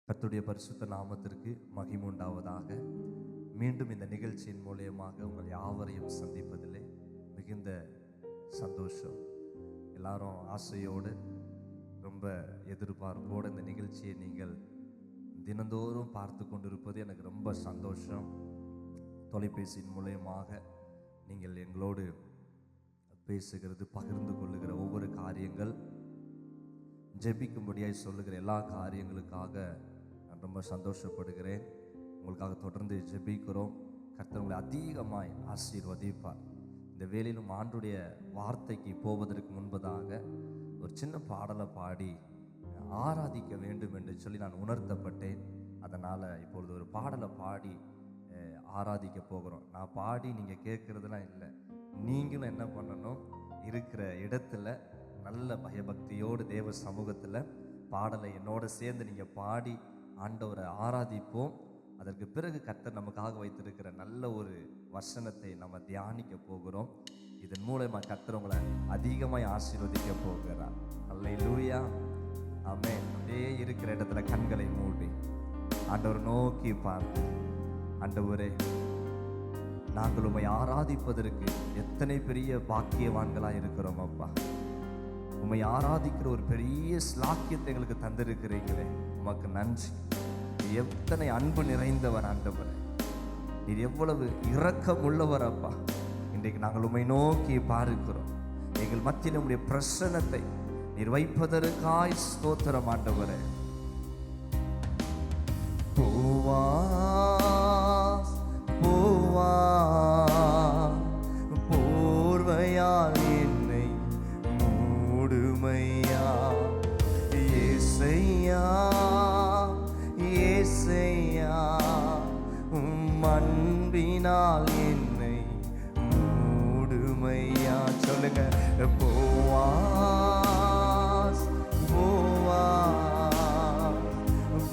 கர்த்தருடைய பரிசுத்த நாமத்திற்கு மகிமை உண்டாவதாக. மீண்டும் இந்த நிகழ்ச்சியின் மூலியமாக உங்கள் யாவரையும் சந்திப்பதிலே மிகுந்த சந்தோஷம். எல்லாரும் ஆசையோடு ரொம்ப எதிர்பார்ப்போடு இந்த நிகழ்ச்சியை நீங்கள் தினந்தோறும் பார்த்து கொண்டிருப்பது எனக்கு ரொம்ப சந்தோஷம். தொலைபேசியின் மூலியமாக நீங்கள் எங்களோடு பேசுகிறது, பகிர்ந்து கொள்ளுகிற ஒவ்வொரு காரியங்கள், ஜெபிக்கும்படியாய் சொல்லுகிற எல்லா காரியங்களுக்காக நான் ரொம்ப சந்தோஷப்படுகிறேன். உங்களுக்காக தொடர்ந்து ஜெபிக்கிறோம். கர்த்தர் உங்களை அதிகமாய் ஆசீர்வதிப்பார். இந்த வேளையிலும் ஆண்டுடைய வார்த்தைக்கு போவதற்கு முன்பதாக ஒரு சின்ன பாடலை பாடி ஆராதிக்க வேண்டும் என்று சொல்லி நான் உணர்த்தப்பட்டேன். அதனால் இப்பொழுது ஒரு பாடலை பாடி ஆராதிக்க போகிறோம். நான் பாடி நீங்கள் கேட்குறதுலாம் இல்லை, நீங்களும் என்ன பண்ணணும், இருக்கிற இடத்துல நல்ல பயபக்தியோடு தேவ சமூகத்தில் பாடலை என்னோடு சேர்ந்து நீங்கள் பாடி ஆண்டவரை ஆராதிப்போம். அதற்கு பிறகு கர்த்தர் நமக்காக வைத்திருக்கிற நல்ல ஒரு வசனத்தை நம்ம தியானிக்க போகிறோம். இதன் மூலமா கர்த்தர் உங்களை அதிகமாய் ஆசீர்வதிக்க போகிறார். அல்லேலூயா, ஆமென். அப்படியே இருக்கிற இடத்துல கண்களை மூடி ஆண்டவர் நோக்கி பார்த்து, ஆண்டவரே, நாங்கள் உம்மை ஆராதிப்பதற்கு எத்தனை பெரிய பாக்கியவான்களாக இருக்கிறோம் அப்பா. உம்மை ஆராதிக்கிற ஒரு பெரிய ஸ்லாக்கியத்தை எங்களுக்கு தந்திருக்கிறீங்களே, உமக்கு நன்றி. எத்தனை அன்பு நிறைந்தவர் ஆண்டவரே, நீர் எவ்வளவு இரக்கம் உள்ளவர் அப்பா. இன்றைக்கு நாங்கள் உம்மை நோக்கி பார்க்கிறோம். எங்கள் மத்தியில் உம்முடைய பிரசன்னத்தை நீர் வைப்பதற்காய் ஸ்தோத்திரம் ஆண்டவரே. பூவா பூவா போர்வையால் என்னை மூடுமையா, ஏசையா ஏசையா, அன்பினால் என்னை மூடுமையா. சொல்லுங்க, போவாஸ் போவாஸ்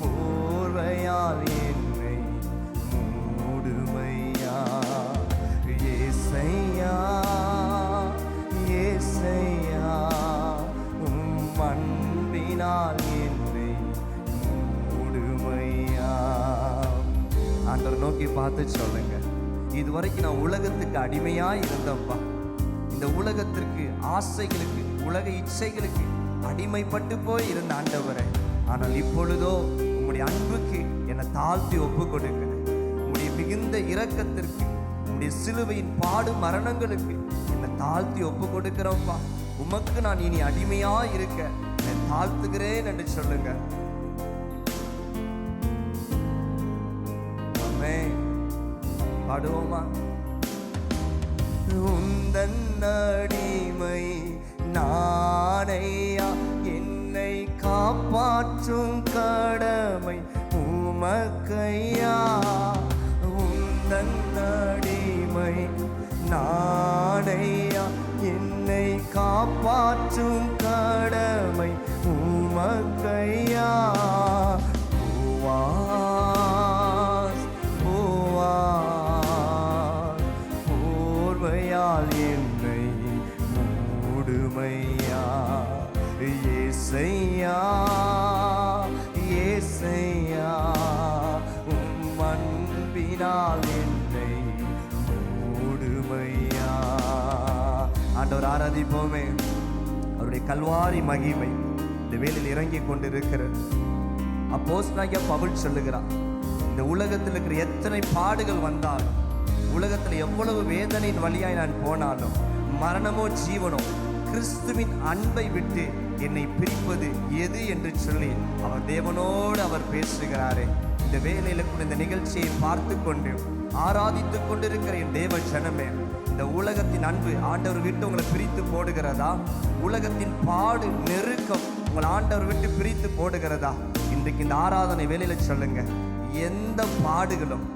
போர்வையால் என்னை மூடுமையா, ஏசையா ஏசையா, அன்பினால் என்னை மூடுமையா. ஆண்டவர் நோக்கி பார்த்து சொல்லுங்க, இதுவரைக்கும் நான் உலகத்துக்கு அடிமையா இருந்தப்பா. இந்த உலகத்திற்கு, ஆசைகளுக்கு, உலக இச்சைகளுக்கு அடிமைப்பட்டு போய் இருந்த ஆண்டவரே, ஆனால் இப்பொழுதோ உம்முடைய அன்புக்கு என்னை தாழ்த்தி ஒப்பு கொடுக்கிறேன். உம்முடைய மிகுந்த இரக்கத்திற்கு, உம்முடைய சிலுவையின் பாடு மரணங்களுக்கு என்னை தாழ்த்தி ஒப்பு கொடுக்கிறோம்ப்பா. உமக்கு நான் இனி அடிமையா இருக்க என்னை தாழ்த்துகிறேன் என்று சொல்லுங்க. பாடுவோமா? உந்தன் அடிமை நானையா, என்னை காப்பாற்றும் கடமை உமக்கையா. உந்தன் அடிமை நானையா, என்னை காப்பாற்றும் கடமை உமக்கையா. பூவாஸ் பூவாஸ் போர்வையால் என்னை மூடுமையா, ஏசையா ஏசையா, அன்பினால் என்னை மூடுமையா. ஆண்டவர் ஆராதிப்போமே. அவருடைய கல்வாரி மகிமை இந்த வேளையில் இறங்கி கொண்டிருக்கிறது. அப்போஸ்தலனாகிய பவுல் சொல்லுகிறார், இந்த உலகத்தில் இருக்கிற எத்தனை பாடுகள் வந்தாலும், உலகத்தில் எவ்வளவு வேதனையின் வழியாய் நான் போனாலும், மரணமோ ஜீவனோ கிறிஸ்துவின் அன்பை விட்டு என்னை பிரிப்பது எது என்று சொல்லி அவர் தேவனோடு அவர் பேசுகிறாரே. இந்த வேளையில கூட இந்த நிகழ்ச்சியை பார்த்து கொண்டு ஆராதித்து கொண்டிருக்கிற என் தேவ ஜனமே, இந்த உலகத்தின் அன்பு ஆண்டவர் விட்டு உங்களை பிரித்து போடுகிறதா? உலகத்தின் பாடு நெருக்கம் உங்களை ஆண்டவர் விட்டு பிரித்து போடுகிறதா? இன்றைக்கு இந்த ஆராதனை வேளையில சொல்லுங்க, எந்த பாடுகளும்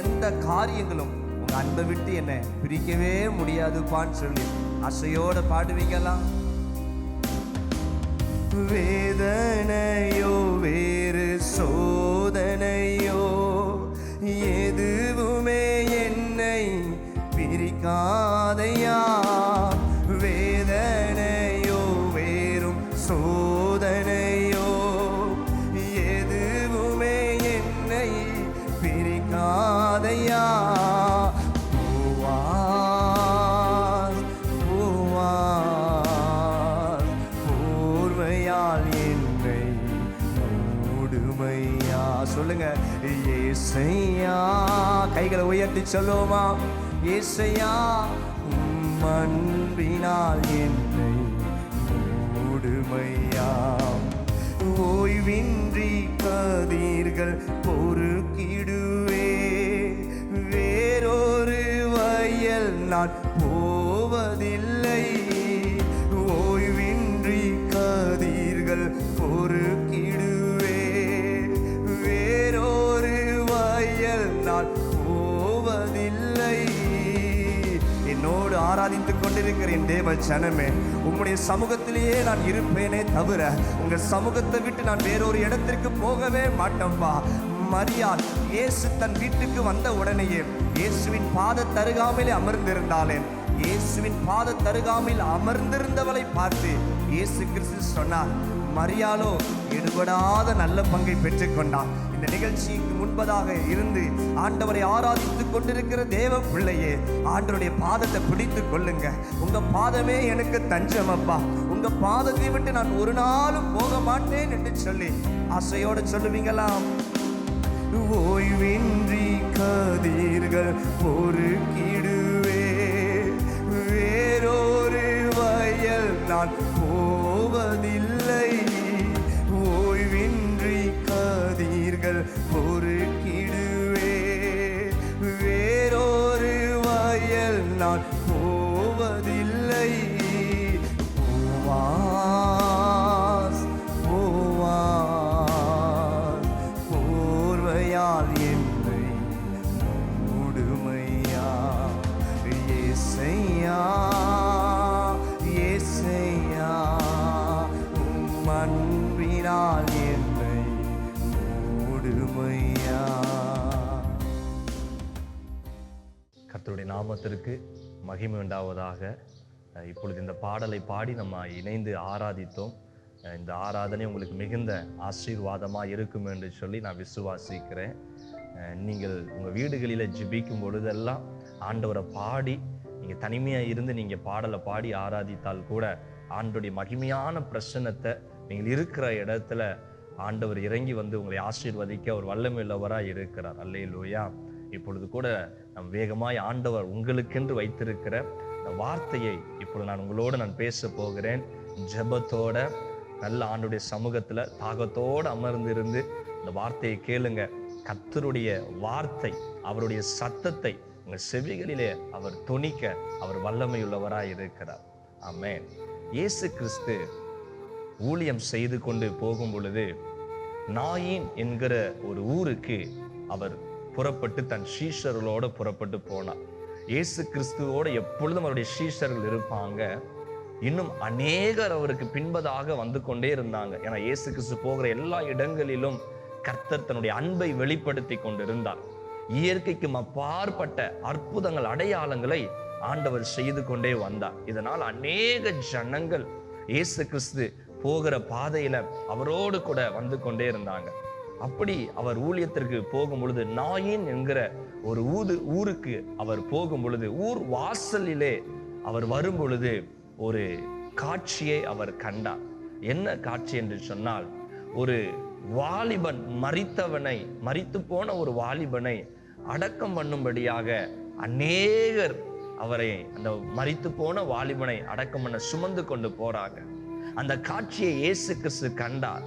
எந்த காரியங்களும் உங்க அன்பை விட்டு என்னை பிரிக்கவே முடியாதுப்பான்னு சொல்லி ஆசையோட பாடுவீங்களா? வேதனையோ வேறு சோதனையோ எதுவுமே என்னை பிரிக்காதையா. வேதனையோ வேறும் சோதனையோ எதுவுமே உயர்த்தி சொல்லுவோமா? ஏசையா உம் அன்பினால் என்னை மூடுமையா, ஓய்வின்றி கதிர்கள் பொறுக்கிடுவே, வேறொரு வயல் நான் போவதில்லை, ஓய்வின்றி கதிர்கள் பொறுக்கிடுவே, வேறொரு வயல் நான் போவதில்லை. என்னோடு ஆராதித்துக் கொண்டிருக்கிற என் தேவ ஜனமே, உம்முடைய சமூகத்திலேயே நான் இருப்பேனே தவிர உங்கள் சமூகத்தை விட்டு நான் வேறொரு இடத்திற்கு போகவே மாட்டேன்பா. மரியாள் இயேசு தன் வீட்டுக்கு வந்த உடனேயே இயேசுவின் பாத தருகாமையிலே அமர்ந்திருந்தாளேன். இயேசுவின் பாத தருகாமையில் அமர்ந்திருந்தவளை பார்த்து இயேசு கிறிஸ்து சொன்னார், மரியாளோ எடுபடாத நல்ல பங்கை பெற்றுக்கொண்டான். இந்த நிகழ்ச்சிக்கு முன்பதாக இருந்து ஆண்டவரை ஆராதித்துக் கொண்டிருக்கிற தேவ பிள்ளையே, ஆண்டவருடைய பாதத்தை பிடித்து கொள்ளுங்க. உங்க பாதமே எனக்கு தஞ்சம் அப்பா, உங்க பாதத்தை விட்டு நான் ஒரு நாளும் போக மாட்டேன் என்று சொல்லி ஆசையோடு சொல்லுவீங்களாம். ஓய்வின்றி கதிர்கள் பொறுக்கிடுவே, வேறொரு வயல் நான் போவதில்லை, ஓய்வின்றி கதிர்கள் பொறுக்கிடுவே, வேறொரு வயல் நான் போவதில்லை. போவாஸ் போவாஸ் போர்வையால் என்னை மூடுமையா, ஏசையா ஏசையா உம் அன்பினால் என்னை மூடுமையா. கர்த்தருடைய நாமத்திற்கு மகிமை உண்டாவதாக. இப்பொழுது இந்த பாடலை பாடி நம்ம இணைந்து ஆராதித்தோம். இந்த ஆராதனை உங்களுக்கு மிகுந்த ஆசீர்வாதமாக இருக்கும் என்று சொல்லி நான் விசுவாசிக்கிறேன். நீங்கள் உங்கள் வீடுகளில் ஜெபிக்கும் பொழுதெல்லாம் ஆண்டவரை பாடி, நீங்கள் தனிமையாக இருந்து நீங்கள் பாடலை பாடி ஆராதித்தால் கூட ஆண்டவருடைய மகிமையான பிரசன்னத்தை நீங்கள் இருக்கிற இடத்துல ஆண்டவர் இறங்கி வந்து உங்களை ஆசீர்வதிக்க ஒரு வல்லமையுள்ளவராக இருக்கிறார். அல்லேலூயா. இப்பொழுது கூட நம் வேகமாய் ஆண்டவர் உங்களுக்கென்று வைத்திருக்கிற இந்த வார்த்தையை இப்பொழுது நான் பேச போகிறேன். ஜெபத்தோட நல்ல ஆண்டுடைய சமூகத்துல தாகத்தோடு அமர்ந்திருந்து இந்த வார்த்தையை கேளுங்க. கர்த்தருடைய வார்த்தை, அவருடைய சத்தத்தை உங்கள் செவிகளிலே அவர் தொனிக்க அவர் வல்லமையுள்ளவராய் இருக்கிறார். ஆமென். இயேசு கிறிஸ்து ஊழியம் செய்து கொண்டு போகும் பொழுது நாயின் என்கிற ஒரு ஊருக்கு அவர் புறப்பட்டு தன் சீஷர்களோடு புறப்பட்டு போனார். இயேசு கிறிஸ்துவோட எப்பொழுதும் அவருடைய சீஷர்கள் இருப்பாங்க. இன்னும் அநேகர் அவருக்கு பின்பதாக வந்து கொண்டே இருந்தாங்க. ஏன்னா இயேசு கிறிஸ்து போகிற எல்லா இடங்களிலும் கர்த்தர் தன்னுடைய அன்பை வெளிப்படுத்தி கொண்டிருந்தார். இயற்கைக்கும் அப்பாற்பட்ட அற்புதங்கள், அடையாளங்களை ஆண்டவர் செய்து கொண்டே வந்தார். இதனால் அநேக ஜனங்கள் இயேசு கிறிஸ்து போகிற பாதையில அவரோடு கூட வந்து கொண்டே இருந்தாங்க. அப்படி அவர் ஊழியத்திற்கு போகும் பொழுது நாயின் என்கிற ஒரு ஊருக்கு அவர் போகும் பொழுது, ஊர் வாசலிலே அவர் வரும் பொழுது ஒரு காட்சியை அவர் கண்டார். என்ன காட்சி என்று சொன்னால், ஒரு வாலிபன் மரித்து போன ஒரு வாலிபனை அடக்கம் பண்ணும்படியாக அநேகர் அவரை, அந்த மரித்து போன வாலிபனை அடக்கம் பண்ண சுமந்து கொண்டு போறாங்க. அந்த காட்சியை இயேசு கிறிஸ்து கண்டார்.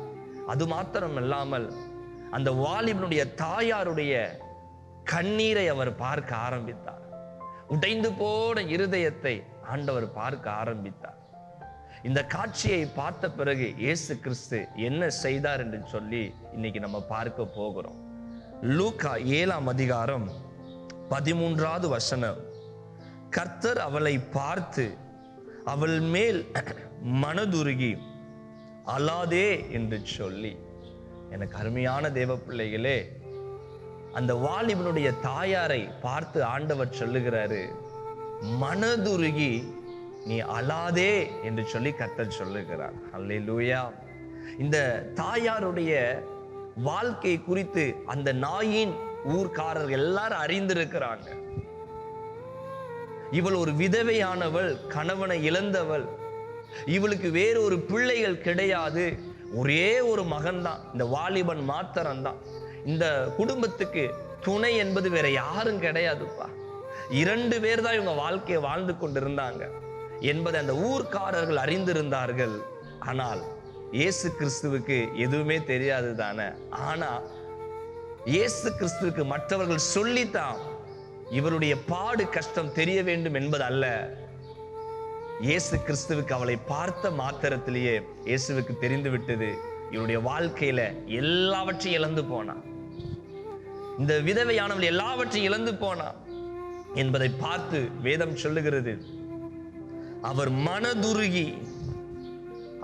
அது மாத்திரம் இல்லாமல் அந்த வாலிபனுடைய தாயாருடைய கண்ணீரை அவர் பார்க்க ஆரம்பித்தார். உடைந்து போன இருதயத்தை ஆண்டவர் பார்க்க ஆரம்பித்தார். இந்த காட்சியை பார்த்த பிறகு இயேசு கிறிஸ்து என்ன செய்தார் என்று சொல்லி இன்னைக்கு நம்ம பார்க்க போகிறோம். லூக்கா 7ஆம் அதிகாரம் 13வது வசனம். கர்த்தர் அவளை பார்த்து அவள் மேல் மனதுருகி அழாதே என்று சொல்லி. எனக்கு அருமையான தேவ பிள்ளைகளே, அந்த வாலிபனுடைய தாயாரை பார்த்து ஆண்டவர் சொல்லுகிறாரு, மனதுருகி நீ அழாதே என்று சொல்லி கர்த்தர் சொல்லுகிறார். அல்லேலூயா. இந்த தாயாருடைய வாழ்க்கை குறித்து அந்த நாயின் ஊர்க்காரர்கள் எல்லாரும் அறிந்திருக்கிறாங்க. இவள் ஒரு விதவையானவள், கணவனை இழந்தவள், இவளுக்கு வேறொரு பிள்ளைகள் கிடையாது, ஒரே ஒரு மகன் தான், இந்த வாலிபன் மாத்திரம்தான். இந்த குடும்பத்துக்கு துணை என்பது வேற யாரும் கிடையாதுப்பா. 2 பேர் தான் இவங்க வாழ்க்கையை வாழ்ந்து கொண்டிருந்தாங்க என்பதை அந்த ஊர்க்காரர்கள் அறிந்திருந்தார்கள். ஆனால் இயேசு கிறிஸ்துவுக்கு எதுவுமே தெரியாது தானே. ஆனா இயேசு கிறிஸ்துவுக்கு மற்றவர்கள் சொல்லித்தான் இவருடைய பாடு கஷ்டம் தெரிய வேண்டும் என்பது அல்ல. இயேசு கிறிஸ்துவுக்கு அவளை பார்த்த மாத்திரத்திலேயே இயேசுவுக்கு தெரிந்து விட்டது, இவருடைய வாழ்க்கையில எல்லாவற்றையும் இழந்து போனா, இந்த விதவையானவள் எல்லாவற்றையும் இழந்து போனா என்பதை பார்த்து வேதம் சொல்லுகிறது, அவர் மனதுருகி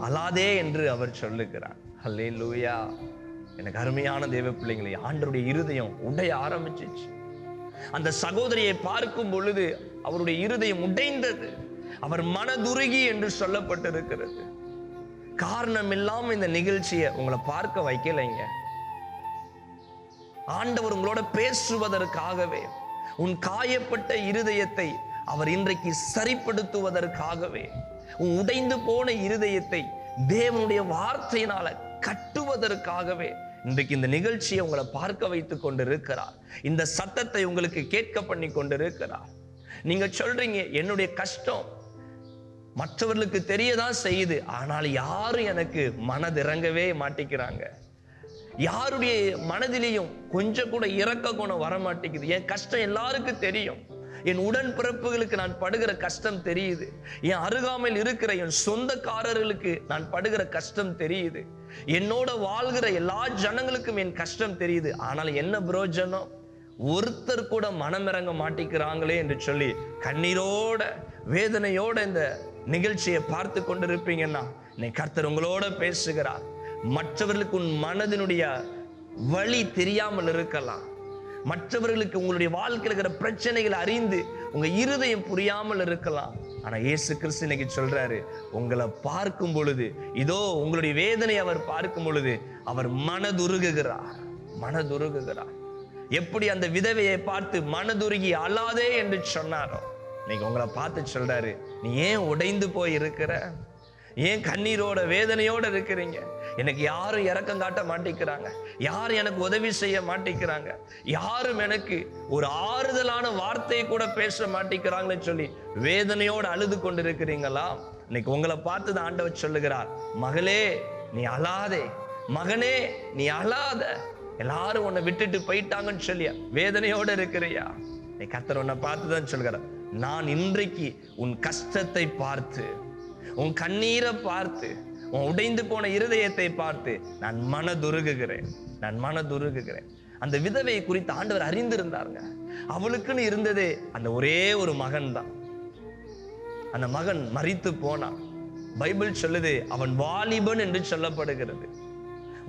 அழாதே என்று அவர் சொல்லுகிறார். அல்லேலூயா. எனக்கு அருமையான தேவ பிள்ளைங்களே, ஆண்டவருடைய இருதயம் உடைய ஆரம்பிச்சிச்சு. அந்த சகோதரியை பார்க்கும் பொழுது அவருடைய இருதயம் உடைந்தது. அவர் மனதுருகி என்று சொல்லப்பட்டிருக்கிறது. காரணம் இல்லாம இந்த நிகழ்ச்சியை உங்களை பார்க்க வைக்கலைங்க. ஆண்டவர் உங்களோட பேசுவதற்காகவே, உன் காயப்பட்ட இருதயத்தை அவர் இன்றைக்கு சரிப்படுத்துவதற்காகவே, உன் உடைந்து போன இருதயத்தை தேவனுடைய வார்த்தையினால கட்டுவதற்காகவே இன்றைக்கு இந்த நிகழ்ச்சியை உங்களை பார்க்க வைத்துக் கொண்டிருக்கிறார். இந்த சத்தத்தை உங்களுக்கு கேட்க பண்ணி கொண்டிருக்கிறார். நீங்க சொல்றீங்க, என்னுடைய கஷ்டம் மற்றவர்களுக்கு தெரியதான் செய்யுது, ஆனால் யாரும் எனக்கு மனதிறங்கவே மாட்டேங்கிறாங்க, யாருடைய மனதிலையும் கொஞ்சம் கூட இரக்க குணம் வர மாட்டேங்குது. என் கஷ்டம் எல்லாருக்கும் தெரியும், என் உடன்பிறப்புகளுக்கு நான் படுகிற கஷ்டம் தெரியுது, என் அருகாமையில் இருக்கிற என் சொந்தக்காரர்களுக்கு நான் படுகிற கஷ்டம் தெரியுது, என்னோட வாழ்கிற எல்லா ஜனங்களுக்கும் என் கஷ்டம் தெரியுது. ஆனால் என்ன பிரயோஜனம், ஒருத்தர் கூட மனமிறங்க மாட்டேங்கிறாங்களே என்று சொல்லி கண்ணீரோட வேதனையோட இந்த நிகழ்ச்சியை பார்த்து கொண்டிருப்பீங்கன்னா, இன்னைக்கு கர்த்தர் உங்களோட பேசுகிறார். மற்றவர்களுக்கு உன் மனதினுடைய வழி தெரியாமல் இருக்கலாம், மற்றவர்களுக்கு உங்களுடைய வாழ்க்கையில் இருக்கிற பிரச்சனைகளை அறிந்து உங்க இருதயம் புரியாமல் இருக்கலாம். ஆனா இயேசு கிறிஸ்து இன்னைக்கு சொல்றாரு, உங்களை பார்க்கும் பொழுது, இதோ உங்களுடைய வேதனை அவர் பார்க்கும் பொழுது அவர் மனதுருகுகிறார், மனதுருகுகிறார். எப்படி அந்த விதவையை பார்த்து மனதுருகி அழாதே என்று சொன்னாரோ, இன்னைக்கு உங்களை பார்த்து சொல்றாரு, நீ ஏன் உடைந்து போய் இருக்கிற, ஏன் கண்ணீரோட வேதனையோட இருக்கிறீங்க, எனக்கு யாரும் இரக்கம் காட்ட மாட்டேங்கிறாங்க, யாரும் எனக்கு உதவி செய்ய மாட்டேங்கிறாங்க, யாரும் எனக்கு ஒரு ஆறுதலான வார்த்தையை கூட பேச மாட்டேங்கிறாங்கன்னு சொல்லி வேதனையோடு அழுது கொண்டு இருக்கிறீங்களா? இன்னைக்கு உங்களை பார்த்து தான் ஆண்டவர் சொல்லுகிறார், மகளே நீ அழாதே, மகனே நீ அழாத, எல்லாரும் உன்னை விட்டுட்டு போயிட்டாங்கன்னு சொல்லியா வேதனையோட இருக்கிறியா? நீ கர்த்தர் உன்னை பார்த்து தான் சொல்கிறார், நான் இன்றைக்கு உன் கஷ்டத்தை பார்த்து, உன் கண்ணீரை பார்த்து, உன் உடைந்து போன இருதயத்தை பார்த்து நான் மனதுருகுகிறேன், நான் மனதுருகுகிறேன். அந்த விதவையை குறித்து ஆண்டவர் அறிந்திருந்தாருங்க. அவளுக்குன்னு இருந்ததே அந்த ஒரே ஒரு மகன் தான். அந்த மகன் மரித்து போனான். பைபிள் சொல்லுது அவன் வாலிபன் என்று சொல்லப்படுகிறது.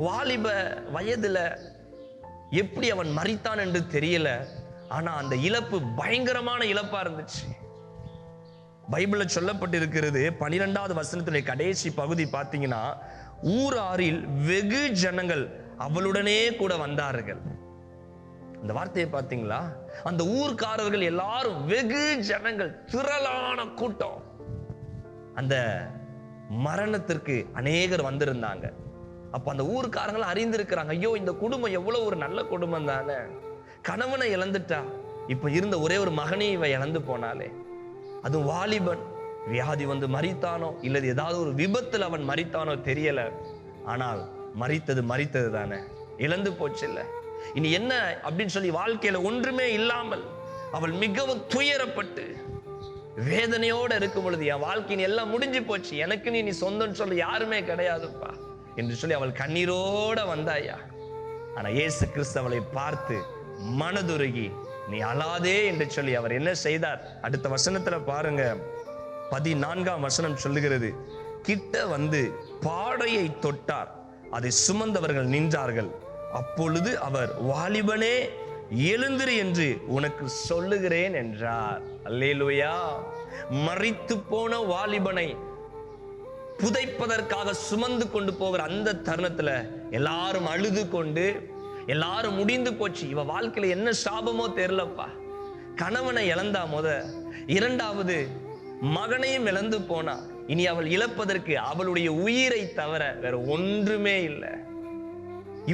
வாலிப வயதுல எப்படி அவன் மரித்தான் என்று தெரியல. ஆனா அந்த இழப்பு பயங்கரமான இழப்பா இருந்துச்சு. பைபிள்ல சொல்லப்பட்டிருக்கிறது 12வது வசனத்துடைய கடைசி பகுதி பார்த்தீங்கன்னா, ஊராரில் வெகு ஜனங்கள் அவளுடனே கூட வந்தார்கள். அந்த வார்த்தையை பார்த்தீங்களா? அந்த ஊர்க்காரர்கள் எல்லாரும் வெகு ஜனங்கள், திரளான கூட்டம். அந்த மரணத்திற்கு அநேகர் வந்திருந்தாங்க. அப்ப அந்த ஊர்க்காரங்கள் அறிந்திருக்கிறாங்க, ஐயோ இந்த குடும்பம் எவ்வளவு ஒரு நல்ல குடும்பம் தானே, கணவனை இழந்துட்டா, இப்ப இருந்த ஒரே ஒரு மகனையும் இவ இழந்து போனாலே, அது வாலிபன், வியாதி வந்து மரித்தானோ இல்லது ஏதாவது ஒரு விபத்தில் அவன் மரித்தானோ தெரியல, ஆனால் மரித்தது தானே, இழந்து போச்சு இல்ல, இனி என்ன அப்படின்னு சொல்லி வாழ்க்கையில ஒன்றுமே இல்லாமல் அவள் மிகவும் துயரப்பட்டு வேதனையோட இருக்கும் பொழுது, என் வாழ்க்கையின் எல்லாம் முடிஞ்சு போச்சு, எனக்கு நீ சொந்தம் சொல்ல யாருமே கிடையாதுப்பா என்று சொல்லி அவள் கண்ணீரோட வந்தாயா. ஆனா இயேசு கிறிஸ்து அவளை பார்த்து மனதுருகி நீ அழாதே என்று சொல்லி அவர் என்ன செய்தார்? அடுத்த வசனத்துல பாருங்க, 14ஆம் வசனம் சொல்லுகிறது, கிட்ட வந்து பாடையை தொட்டார், அதை சுமந்தவர்கள் நின்றார்கள். அப்பொழுது அவர், வாலிபனே எழுந்திரு என்று உனக்கு சொல்லுகிறேன் என்றார். அல்லேலூயா. மரித்து போன வாலிபனை புதைப்பதற்காக சுமந்து கொண்டு போகிற அந்த தருணத்துல எல்லாரும் அழுது கொண்டு, எல்லாரும் முடிந்து போச்சு, இவ வாழ்க்கையில என்ன சாபமோ தெரியலப்பா, கணவனை இழந்தா, இரண்டாவது மகனையும் இழந்து போனா, இனி அவள் இழப்பதற்கு அவளுடைய உயிரை தவிர வேற ஒன்றுமே இல்லை.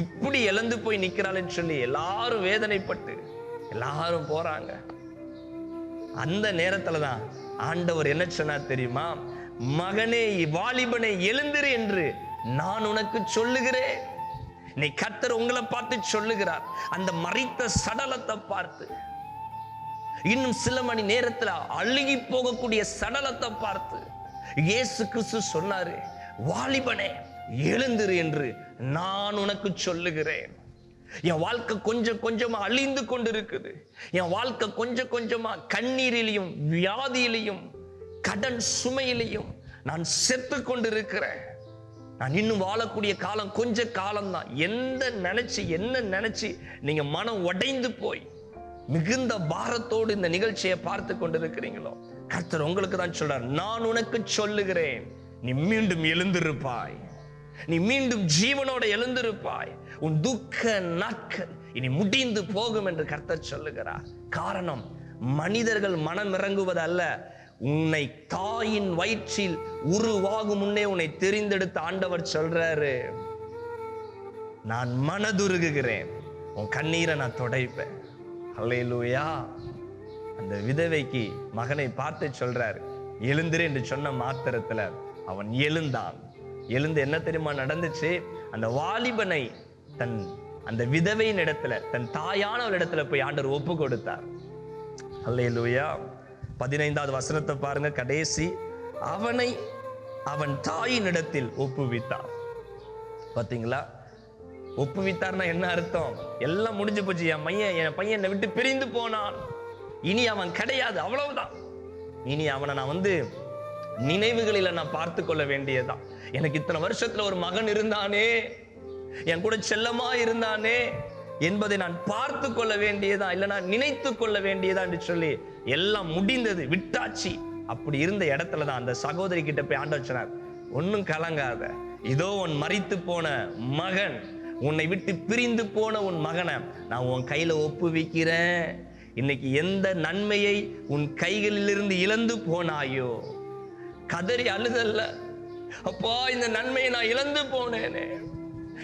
இப்படி இழந்து போய் நிக்கிறாள்னு சொல்லி எல்லாரும் வேதனைப்பட்டு எல்லாரும் போறாங்க. அந்த நேரத்துலதான் ஆண்டவர் என்ன சொன்னார் தெரியுமா? மகனே, வாலிபனே, எழுந்திரு என்று நான் உனக்கு சொல்லுகிறேன். நீ கர்த்தர் உங்களை பார்த்து சொல்லுகிறார். அந்த மரித்த சடலத்தை பார்த்து, இன்னும் சில மணி நேரத்துல அழுகி போகக்கூடிய சடலத்தை பார்த்து இயேசு கிறிஸ்து சொன்னாரு, வாலிபனே எழுந்திரு என்று நான் உனக்கு சொல்லுகிறேன். என் வாழ்க்கை கொஞ்சம் கொஞ்சமா அழிந்து கொண்டிருக்குது. என் வாழ்க்கை கொஞ்சம் கொஞ்சமா கண்ணீரிலையும் வியாதியிலையும் கடன் சுமையிலையும் நான் செத்து கொண்டிருக்கிறேன். நான் இன்னும் வாழக்கூடிய காலம் கொஞ்ச காலம்தான். என்ன நினைச்சு நீங்க மனம் உடைந்து போய் மிகுந்த பாரத்தோடு இந்த நிகழ்ச்சியை பார்த்து கொண்டிருக்கிறீங்களோ, கர்த்தர் உங்களுக்கு தான் சொல்றார், நான் உனக்கு சொல்லுகிறேன், நீ மீண்டும் எழுந்திருப்பாய். நீ மீண்டும் ஜீவனோட எழுந்திருப்பாய். உன் துக்க நாட்கள் இனி முடிந்து போகும் என்று கர்த்தர் சொல்லுகிறார். காரணம், மனிதர்கள் மனம் இறங்குவது அல்ல, உன்னை தாயின் வயிற்றில் உருவாகும் முன்னே உன்னை தெரிந்தெடுத்த ஆண்டவர் சொல்றாரு, நான் மனதுருகுகிறேன், உன் கண்ணீரை நான் துடைப்பேன். அல்லேலூயா. அந்த விதவைக்கு மகனை பார்த்து சொல்றாரு, எழுந்திரு என்று சொன்ன மாத்திரத்துல அவன் எழுந்தான். எழுந்து என்ன தெரியுமா நடந்துச்சு? அந்த வாலிபனை அந்த விதவையின் இடத்துல, தன் தாயானவள் இடத்துல போய் ஆண்டவர் ஒப்பு கொடுத்தார். அல்லேலூயா. 15வது வசனத்தை பாருங்க, கடைசி, அவனை அவன் தாயின் இடத்தில் ஒப்புவித்தார். பாத்தீங்களா? ஒப்புவித்தார்னா என்ன அர்த்தம்? எல்லாம் முடிஞ்சு போச்சு, என் பையன் என்னை விட்டு பிரிந்து போனான், இனி அவன் கிடையாது, அவ்வளவுதான். இனி அவனை நான் நினைவுகளில நான் பார்த்து கொள்ள வேண்டியதான். எனக்கு இத்தனை வருஷத்துல ஒரு மகன் இருந்தானே, என் கூட செல்லமா இருந்தானே என்பதை நான் பார்த்து கொள்ள வேண்டியதா, இல்ல நான் நினைத்து கொள்ள வேண்டியதா என்று சொல்லி எல்லாம் முடிந்தது, விட்டாச்சு. அப்படி இருந்த இடத்துலதான் அந்த சகோதரி கிட்ட போய் ஆண்டவர் சொன்னார், ஒன்னும் கலங்காத, இதோ உன் மரித்து போன மகன், உன்னை விட்டு பிரிந்து போன உன் மகனை நான் உன் கையில ஒப்புவிக்கிறேன். இன்னைக்கு எந்த நன்மையை உன் கைகளிலிருந்து இழந்து போனாயோ, கதறி அழுதல்ல, அப்பா இந்த நன்மையை நான் இழந்து போனேனே,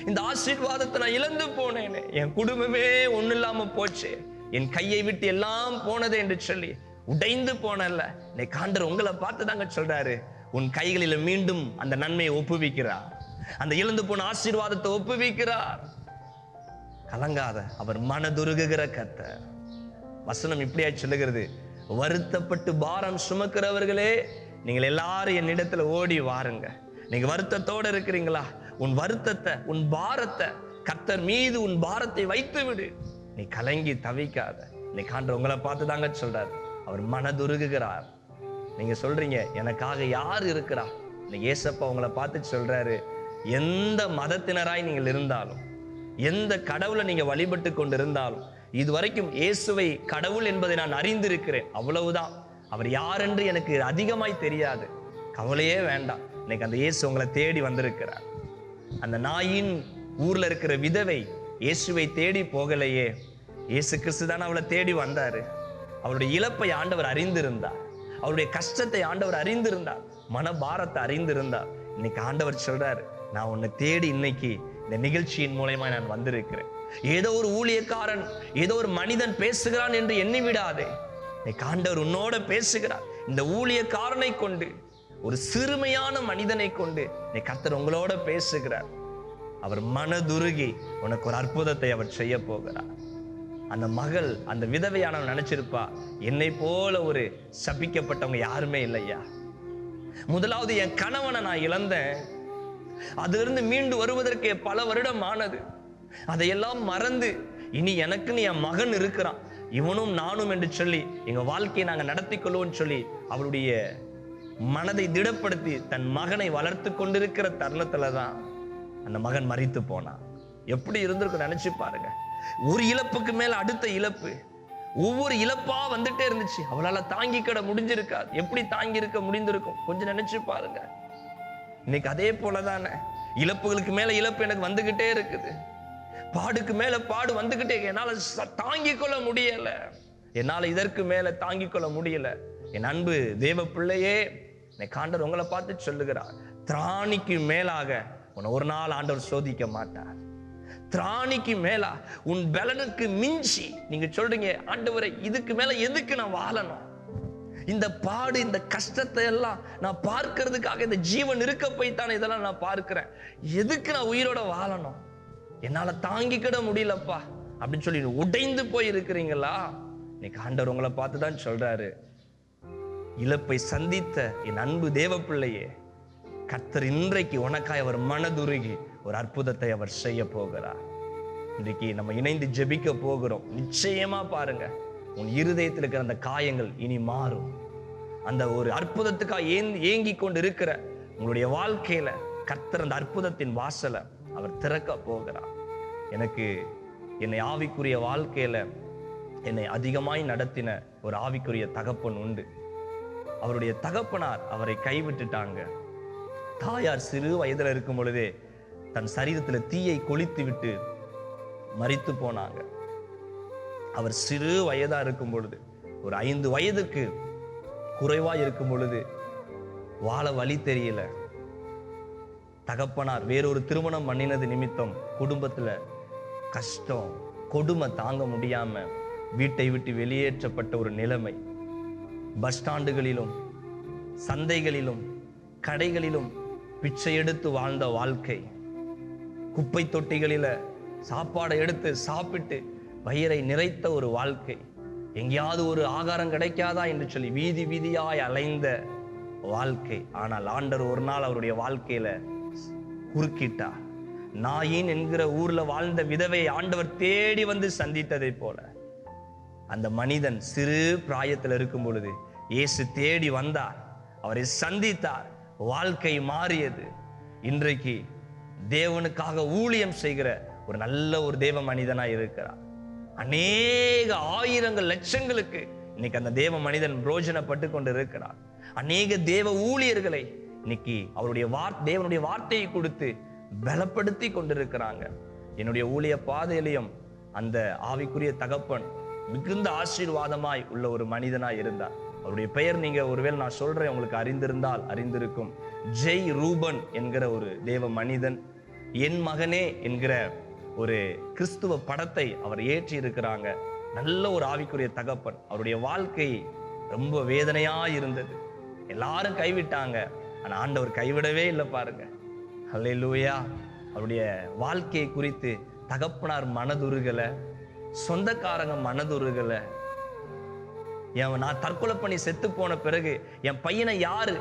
இந்த ஆசீர்வாதத்தை நான் இழந்து போனேனே, என் குடும்பமே ஒண்ணு இல்லாம போச்சு, என் கையை விட்டு எல்லாம் போனதே என்று சொல்லி உடைந்து போனல்ல, இன்னைக்கு ஆண்டவர் உங்களை பார்த்து தாங்க சொல்றாரு, உன் கைகளில மீண்டும் அந்த நன்மையை ஒப்புவிக்கிறார், அந்த இழந்து போன ஆசீர்வாதத்தை ஒப்புவிக்கிறார். கலங்காத, அவர் மனதுருகுகிற கர்த்தர். வசனம் இப்படியா சொல்லுகிறது, வருத்தப்பட்டு பாரம் சுமக்கிறவர்களே, நீங்கள் எல்லாரும் என்னிடத்துல ஓடி வாருங்க. நீங்க வருத்தத்தோட இருக்கிறீங்களா? உன் வருத்தத்தை, உன் பாரத்தை கர்த்தர் மீது உன் பாரத்தை வைத்து விடு. நீ கலங்கி தவிக்காத. இன்னைக்கு ஆண்டவர் உங்களை பார்த்து தாங்க சொல்றாரு, அவர் மனதுருகுகிறார். நீங்க சொல்றீங்க, எனக்காக யார் இருக்கிறா? இன்னைக்கு ஏசப்பா உங்களை பார்த்து சொல்றாரு, எந்த மதத்தினராய் நீங்கள் இருந்தாலும், எந்த கடவுளை நீங்க வழிபட்டு கொண்டு இருந்தாலும், இதுவரைக்கும் இயேசுவை கடவுள் என்பதை நான் அறிந்திருக்கிறேன், அவ்வளவுதான். அவர் யார் என்று எனக்கு அதிகமாய் தெரியாது, கவலையே வேண்டாம். இன்னைக்கு அந்த இயேசு உங்களை தேடி வந்திருக்கிறார். அந்த நாயின் ஊர்ல இருக்கிற விதவை இயேசுவை தேடி போகலையே, இயேசு கிறிஸ்து தானே அவளை தேடி வந்தாரு. அவருடைய இழப்பை ஆண்டவர் அறிந்திருந்தார், அவருடைய கஷ்டத்தை ஆண்டவர் அறிந்திருந்தார், மனபாரத்தை அறிந்திருந்தார். இன்னைக்கு ஆண்டவர் சொல்றாரு, நான் உன்னை தேடி இன்னைக்கு இந்த நிகழ்ச்சியின் மூலமா நான் வந்திருக்கிறேன். ஏதோ ஒரு ஊழியக்காரன், ஏதோ ஒரு மனிதன் பேசுகிறான் என்று எண்ணி விடாதே. இன்னைக்கு ஆண்டவர் உன்னோட பேசுகிறார். இந்த ஊழியக்காரனை கொண்டு, ஒரு சிறுமையான மனிதனை கொண்டு இன்னைக்கு கர்த்தர் உங்களோட பேசுகிறார். அவர் மனதுருகி உனக்கு ஒரு அற்புதத்தை அவர் செய்ய போகிறார். அந்த மகள், அந்த விதவையானவன் நினைச்சிருப்பா, என்னை போல ஒரு சபிக்கப்பட்டவங்க யாருமே இல்லையா. முதலாவது என் கணவனை நான் இழந்தேன், அதிலிருந்து மீண்டு வருவதற்கு பல வருடம் ஆனது. அதையெல்லாம் மறந்து இனி எனக்குன்னு என் மகன் இருக்கிறான், இவனும் நானும் என்று சொல்லி எங்க வாழ்க்கையை நாங்க நடத்தி கொள்வோம்னு சொல்லி அவளுடைய மனதை திடப்படுத்தி தன் மகனை வளர்த்து கொண்டிருக்கிற தருணத்துலதான் அந்த மகன் மரித்து போனான். எப்படி இருந்திருக்கும் நினைச்சு பாருங்க. ஒரு இழப்புக்கு மேல அடுத்த இழப்பு, ஒவ்வொரு இழப்பா வந்துட்டே இருந்துச்சு. அவளால தாங்கிக்கிட முடிஞ்சிருக்காது. எப்படி தாங்கி இருக்க முடிந்திருக்கும் கொஞ்சம் நினைச்சு பாருங்க. இன்னைக்கு அதே போலதானே, இழப்புகளுக்கு மேல இழப்பு எனக்கு வந்துகிட்டே இருக்குது, பாடுக்கு மேல பாடு வந்துகிட்டே, என்னால தாங்கிக் கொள்ள முடியல, என்னால இதற்கு மேல தாங்கிக் கொள்ள முடியல. என் அன்பு தேவ பிள்ளையே, ஆண்டவர் உங்களை பார்த்து சொல்லுகிறார், திராணிக்கு மேலாக உன்னை ஒரு நாள் ஆண்டவர் சோதிக்க மாட்டார். திராணிக்கு மேலா, உன் பலனுக்கு மிஞ்சி நீங்க சொல்றீங்க, ஆண்டவரே இதுக்கு மேல எதுக்கு நான் வாழணும்? இந்த பாடு, இந்த கஷ்டத்தை எல்லாம் நான் பார்க்கிறதுக்காக இந்த ஜீவன் இருக்க போய்த்தானே இதெல்லாம் நான் பார்க்கிறேன். எதுக்கு நான் உயிரோட வாழணும்? என்னால தாங்கிக்கிட முடியலப்பா அப்படின்னு சொல்லி உடைந்து போய் இருக்கிறீங்களா? இன்னைக்கு ஆண்டவர் உங்களை பார்த்துதான் சொல்றாரு, இழப்பை சந்தித்த என் அன்பு தேவ பிள்ளையே, கர்த்தர் இன்றைக்கு உனக்காய் அவர் மனதுருகி ஒரு அற்புதத்தை அவர் செய்ய போகிறார். இன்றைக்கு நம்ம இணைந்து ஜெபிக்க போகிறோம். நிச்சயமா பாருங்க, உன் இருதயத்தில் இருக்கிற அந்த காயங்கள் இனி மாறும். அந்த ஒரு அற்புதத்துக்காக ஏங்கி கொண்டு இருக்கிற உங்களுடைய வாழ்க்கையில கர்த்தர் அந்த அற்புதத்தின் வாசலை அவர் திறக்க போகிறார். எனக்கு என்னை ஆவிக்குரிய வாழ்க்கையில என்னை அதிகமாய் நடத்தின ஒரு ஆவிக்குரிய தகப்பன் உண்டு. அவருடைய தகப்பனார் அவரை கைவிட்டுட்டாங்க. தாயார் சிறு வயதுல இருக்கும் பொழுதே தன் சரீரத்துல தீயை கொளுத்தி விட்டு மரித்து போனாங்க. அவர் சிறு வயதா இருக்கும் பொழுது, ஒரு 5 வயதுக்கு குறைவா இருக்கும் பொழுது, வாழ வழி தெரியல. தகப்பனார் வேறொரு திருமணம் பண்ணினது நிமித்தம் குடும்பத்துல கஷ்டம், கொடுமை தாங்க முடியாம வீட்டை விட்டு வெளியேற்றப்பட்ட ஒரு நிலைமை. பஸ் ஸ்டாண்டுகளிலும் சந்தைகளிலும் கடைகளிலும் பிச்சை எடுத்து வாழ்ந்த வாழ்க்கை. குப்பை தொட்டிகளில சாப்பாடை எடுத்து சாப்பிட்டு வயிறை நிறைத்த ஒரு வாழ்க்கை. எங்கேயாவது ஒரு ஆகாரம் கிடைக்காதா என்று சொல்லி வீதி வீதியாய் அலைந்த வாழ்க்கை. ஆனால் ஆண்டவர் ஒரு நாள் அவருடைய வாழ்க்கையில குறுக்கிட்டார். நாயின் என்கிற ஊர்ல வாழ்ந்த விதவை ஆண்டவர் தேடி வந்து சந்தித்ததை போல அந்த மனிதன் சிறு பிராயத்தில் இருக்கும் பொழுது இயேசு தேடி வந்தார், அவரை சந்தித்தார், வாழ்க்கை மாறியது. இன்றைக்கு தேவனுக்காக ஊழியம் செய்கிற ஒரு நல்ல ஒரு தேவ மனிதனாய் இருக்கிறார். அநேக ஆயிரங்கள் லட்சங்களுக்கு இன்னைக்கு அந்த தேவ மனிதன் பிரோஜனப்பட்டு கொண்டு இருக்கிறார். அநேக தேவ ஊழியர்களை இன்னைக்கு அவருடைய தேவனுடைய வார்த்தையை கொடுத்து பலப்படுத்தி கொண்டிருக்கிறாங்க. என்னுடைய ஊழிய பாதையிலையும் அந்த ஆவிக்குரிய தகப்பன் மிகுந்த ஆசீர்வாதமாய் உள்ள ஒரு மனிதனாய் இருந்தார். அவருடைய பெயர் நீங்க ஒருவேளை நான் சொல்றேன் உங்களுக்கு அறிந்திருந்தால் அறிந்திருக்கும். ஜெய் ரூபன் என்கிற ஒரு தேவ மனிதன். என் மகனே என்கிற ஒரு கிறிஸ்துவ படத்தை அவர் ஏற்றி இருக்கிறாங்க. நல்ல ஒரு ஆவிக்குரிய தகப்பன். அவருடைய வாழ்க்கை ரொம்ப வேதனையா இருந்தது. எல்லாரும் கைவிட்டாங்க, ஆனா ஆண்டவர் கைவிடவே இல்லை பாருங்க. அல்லேலூயா. அவருடைய வாழ்க்கையை குறித்து தகப்பனார் மனதுருகல, சொந்தக்காரங்க மனதுருகல. நான் தற்கொலை பண்ணி செத்து போன பிறகு என் பையனை யாரு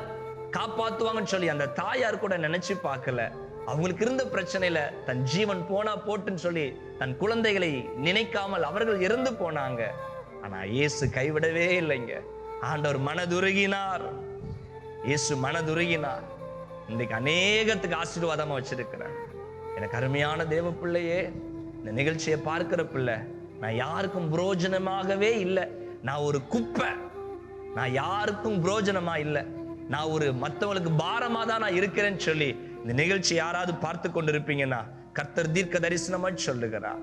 காப்பாத்துவாங்கன்னு சொல்லி அந்த தாயார் கூட நினைச்சு பார்க்கல. அவங்களுக்கு இருந்த பிரச்சனையில தன் ஜீவன் போனா போட்டுன்னு சொல்லி தன் குழந்தைகளை நினைக்காமல் அவர்கள் இறந்து போனாங்க. ஆனா இயேசு கைவிடவே இல்லைங்க. ஆண்டவர் மனதுருகினார். இயேசு மனதுருகினார். இன்றைக்கு அநேகத்துக்கு ஆசீர்வாதமா வச்சிருக்கிறேன். எனக்கு அருமையான தேவ பிள்ளையே, இந்த நிகழ்ச்சியை பார்க்கிற பிள்ளை, நான் யாருக்கும் புரோஜனமாகவே இல்லை, நான் ஒரு குப்பை, நான் யாருக்கும் புரோஜனமா இல்லை, நான் ஒரு மற்றவங்களுக்கு பாரமா தான் நான் இருக்கிறேன்னு சொல்லி இந்த நிகழ்ச்சி யாராவது பார்த்து கொண்டிருப்பீங்கன்னா கர்த்தர் தீர்க்க தரிசனமா சொல்லுகிறார்.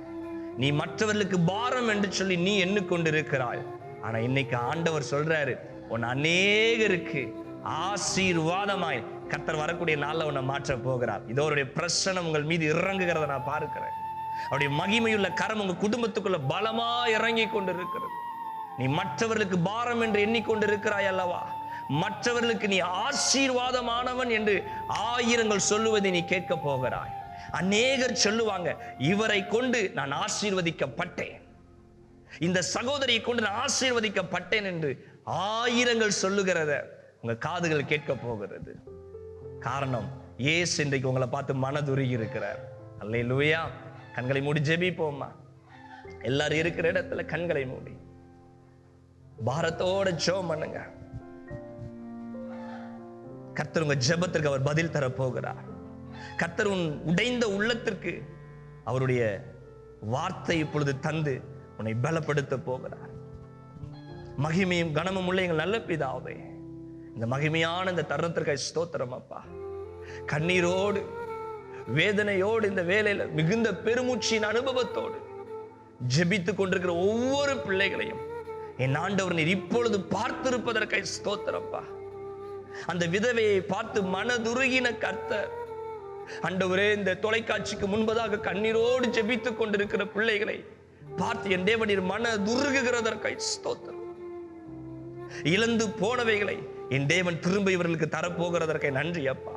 நீ மற்றவர்களுக்கு பாரம் என்று சொல்லி நீ எண்ணிக்கொண்டு இருக்கிறாய். ஆனா இன்னைக்கு ஆண்டவர் சொல்றாரு, உன் அநேகருக்கு ஆசீர்வாதமாய் கர்த்தர் வரக்கூடிய நாள்ல உன்னை மாற்ற போகிறார். இதோ அவருடைய பிரசன்னம் உங்கள் மீது இறங்குகிறத நான் பார்க்கிறேன். அவருடைய மகிமையுள்ள கரம் உங்க குடும்பத்துக்குள்ள பலமா இறங்கி கொண்டு இருக்கிறது. நீ மற்றவர்களுக்கு பாரம் என்று எண்ணிக்கொண்டு இருக்கிறாய் அல்லவா? மற்றவர்களுக்கு நீ ஆசீர்வாதமானவன் என்று ஆயிரங்கள் சொல்லுவதை நீ கேட்க போகிறாய். அநேகர் சொல்லுவாங்க, இவரை கொண்டு நான் ஆசீர்வதிக்கப்பட்டேன், இந்த சகோதரியை கொண்டு நான் ஆசீர்வதிக்கப்பட்டேன் என்று ஆயிரங்கள் சொல்லுகிறத உங்க காதுகள் கேட்க போகிறது. காரணம், இயேசு இன்றைக்கு உங்களை பார்த்து மனதுருகி இருக்கிறார். அல்லேலூயா. கண்களை மூடி ஜெபிப்போமா. எல்லாரும் இருக்கிற இடத்துல கண்களை மூடி பாரத்தோட ஜெபம் பண்ணுங்க. கர்த்தர் உங்க ஜெபத்திற்கு அவர் பதில் தர போகிறார். கர்த்தர் உன் உடைந்த உள்ளத்திற்கு அவருடைய வார்த்தை இப்பொழுது தந்து உன்னை பலப்படுத்த போகிறார். மகிமையும் கனமும் உள்ள எங்கள் நல்ல பிதாவே, இந்த மகிமையான இந்த தருணத்திற்கு ஸ்தோத்திரம் அப்பா. கண்ணீரோடு வேதனையோடு இந்த வேலையில மிகுந்த பெருமூச்சின் அனுபவத்தோடு ஜெபித்துக் கொண்டிருக்கிற ஒவ்வொரு பிள்ளைகளையும் என் ஆண்டவர் நீர் இப்பொழுது பார்த்திருப்பதற்காக ஸ்தோத்திரப்பா. அந்த விதவையை பார்த்து மனதுருகின கர்த்தர் ஆண்டவரே, இந்த தொலைக்காட்சிக்கு முன்பதாக கண்ணீரோடு ஜெபித்துக் கொண்டிருக்கிற பிள்ளைகளை பார்த்து என் தேவன் மன துருகுகிறதற்காய் ஸ்தோத்திரம். இழந்து போனவைகளை என் தேவன் திரும்ப இவர்களுக்கு தரப்போகிறதற்காய் நன்றி அப்பா.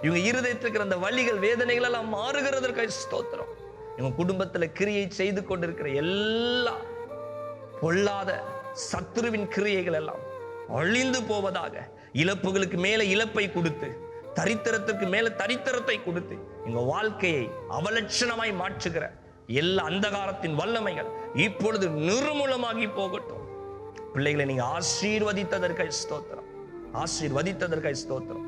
இவங்க இருதயத்துக்கு அந்த வலிகள் வேதனைகள் எல்லாம் மாறுகிறதற்காக ஸ்தோத்திரம். இவங்க குடும்பத்துல கிரியை செய்து கொண்டிருக்கிற எல்லா பொல்லாத சத்துருவின் கிரியைகள் எல்லாம் அழிந்து போவதாக, இழப்புகளுக்கு மேல இழப்பை கொடுத்து, தரித்திரத்திற்கு மேல தரித்திரத்தை கொடுத்து எங்க வாழ்க்கையை அவலட்சணமாய் மாற்றுகிற எல்லா அந்தகாரத்தின் வல்லமைகள் இப்பொழுது நிர்மூலமாகி போகட்டும். பிள்ளைகளை நீங்க ஆசீர்வதித்ததற்காக ஸ்தோத்திரம், ஆசீர்வதித்ததற்காக ஸ்தோத்திரம்.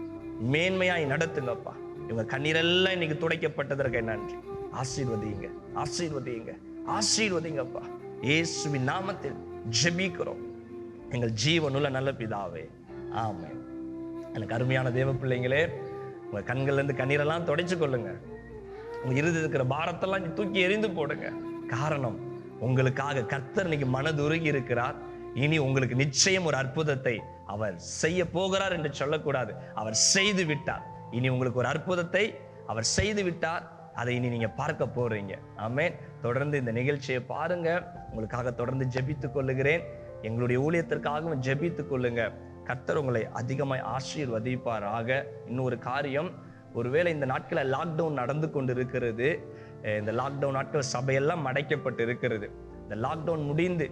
மேன்மையாய் நடத்துங்கப்பா. இவங்க கண்ணீரெல்லாம் இன்னைக்கு துடைக்கப்பட்டதற்காக நன்றி. ஆசீர்வதிங்க, ஆசீர்வதிங்க, ஆசீர்வதிங்கப்பா. இயேசுவின் நாமத்தில் ஜெபிக்கிறோம் எங்கள் ஜீவனுள்ள நல்ல பிதாவே, ஆமென். எனக்கு அருமையான தேவ பிள்ளைங்களே, உங்க கண்கள்ல இருந்து கண்ணீரெல்லாம் துடைச்சு கொள்ளுங்க. உங்க இருதயத்தில் இருக்கிற பாரத்தெல்லாம் தூக்கி எறிந்து போடுங்க. காரணம், உங்களுக்காக கர்த்தர் இன்னைக்கு மனதுருகி இருக்கிறார். இனி உங்களுக்கு நிச்சயம் ஒரு அற்புதத்தை அவர் செய்ய போகிறார் என்று சொல்லக்கூடாது, அவர் செய்து விட்டார். இனி உங்களுக்கு ஒரு அற்புதத்தை அவர் செய்து விட்டார். அதை இனி நீங்க பார்க்க போறீங்க. ஆமென். தொடர்ந்து இந்த நிகழ்ச்சியை பாருங்க. உங்களுக்காக தொடர்ந்து ஜெபித்துக் கொள்ளுகிறேன். எங்களுடைய ஊழியத்திற்காகவும் ஜெபித்துக் கொள்ளுங்க. கர்த்தர் உங்களை அதிகமாய் ஆசீர்வதிப்பாராக. இன்னொரு காரியம், ஒருவேளை இந்த நாட்களில் லாக்டவுன் நடந்து கொண்டு இருக்கிறது. இந்த லாக்டவுன் நாட்கள் சபையெல்லாம் அடைக்கப்பட்டு இருக்கிறது. இந்த லாக்டவுன் முடிந்து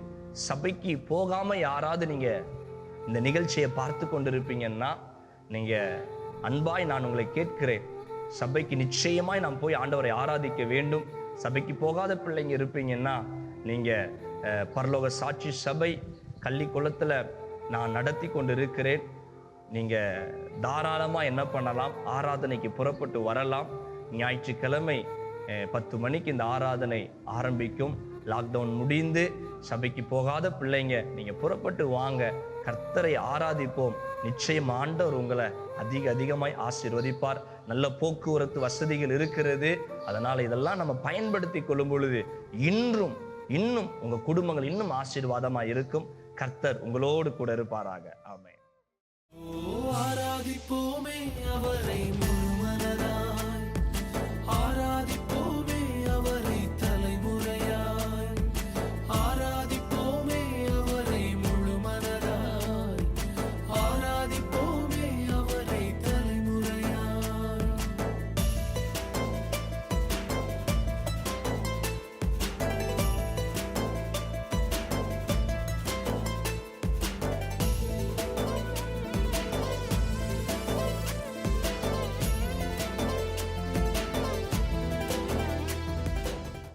சபைக்கு போகாம யாராவது நீங்க இந்த நிகழ்ச்சியை பார்த்து கொண்டிருப்பீங்கன்னா, நீங்க அன்பாய் நான் உங்களை கேட்கிறேன், சபைக்கு நிச்சயமாய் நாம் போய் ஆண்டவரை ஆராதிக்க வேண்டும். சபைக்கு போகாத பிள்ளைங்க இருப்பீங்கன்னா, நீங்க பரலோக சாட்சி சபை கள்ளிக்குளத்துல நான் நடத்தி கொண்டு இருக்கிறேன். நீங்க தாராளமா என்ன பண்ணலாம், ஆராதனைக்கு புறப்பட்டு வரலாம். ஞாயிற்றுக்கிழமை 10 மணிக்கு இந்த ஆராதனை ஆரம்பிக்கும். லாக்டவுன் முடிந்து சபைக்கு போகாத பிள்ளைங்க நீங்க புறப்பட்டு வாங்க, கர்த்தரை ஆராதிப்போம். நிச்சயம் ஆண்டவர் உங்களை அதிகமாய் ஆசீர்வதிப்பார். நல்ல போக்குவரத்து வசதிகள் இருக்கிறது. அதனால இதெல்லாம் நம்ம பயன்படுத்தி கொள்ளும் பொழுது இன்னும் உங்க குடும்பங்கள் இன்னும் ஆசீர்வாதமா இருக்கும். கர்த்தர் உங்களோடு கூட இருப்பாராக. ஆமென். ஆராதிப்போமே அவரை.